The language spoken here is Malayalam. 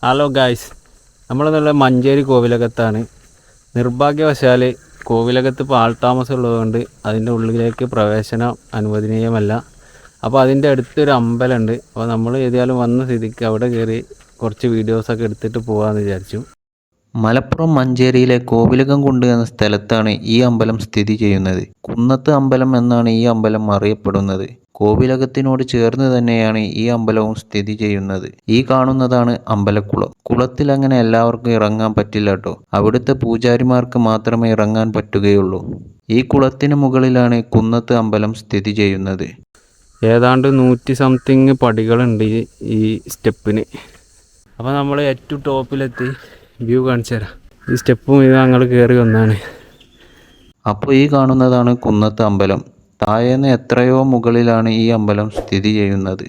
ഹലോ ഗായ്സ്, നമ്മൾ നല്ല മഞ്ചേരി കോവിലകത്താണ്. നിർഭാഗ്യവശാൽ കോവിലകത്ത് ഇപ്പോൾ ആൾതാമസം ഉള്ളതുകൊണ്ട് അതിൻ്റെ ഉള്ളിലേക്ക് പ്രവേശനം അനുവദനീയമല്ല. അപ്പോൾ അതിൻ്റെ അടുത്തൊരു അമ്പലമുണ്ട്. അപ്പോൾ നമ്മൾ ഏതായാലും വന്ന സ്ഥിതിക്ക് അവിടെ കയറി കുറച്ച് വീഡിയോസൊക്കെ എടുത്തിട്ട് പോകാമെന്ന് വിചാരിച്ചു. മലപ്പുറം മഞ്ചേരിയിലെ കോവിലകംകുണ്ട് എന്ന സ്ഥലത്താണ് ഈ അമ്പലം സ്ഥിതി ചെയ്യുന്നത്. കുന്നത്ത് അമ്പലം എന്നാണ് ഈ അമ്പലം അറിയപ്പെടുന്നത്. കോവിലകത്തിനോട് ചേർന്ന് തന്നെയാണ് ഈ അമ്പലവും സ്ഥിതി ചെയ്യുന്നത്. ഈ കാണുന്നതാണ് അമ്പലക്കുളം. കുളത്തിൽ അങ്ങനെ എല്ലാവർക്കും ഇറങ്ങാൻ പറ്റില്ല കേട്ടോ. അവിടുത്തെ പൂജാരിമാർക്ക് മാത്രമേ ഇറങ്ങാൻ പറ്റുകയുള്ളൂ. ഈ കുളത്തിന് മുകളിലാണ് കുന്നത്ത് അമ്പലം സ്ഥിതി ചെയ്യുന്നത്. ഏതാണ്ട് 100 സംതിങ് പടികളുണ്ട് ഈ സ്റ്റെപ്പിന്. അപ്പോൾ നമ്മൾ ഏറ്റവും ടോപ്പിലെത്തി. വ്യൂ കാണിച്ചു തരാം. ഈ സ്റ്റെപ്പും ഇത് ഞങ്ങൾ കയറി വന്നാണ്. അപ്പോൾ ഈ കാണുന്നതാണ് കുന്നത്ത് അമ്പലം. താഴേന്ന് എത്രയോ മുകളിലാണ് ഈ അമ്പലം സ്ഥിതി ചെയ്യുന്നത്.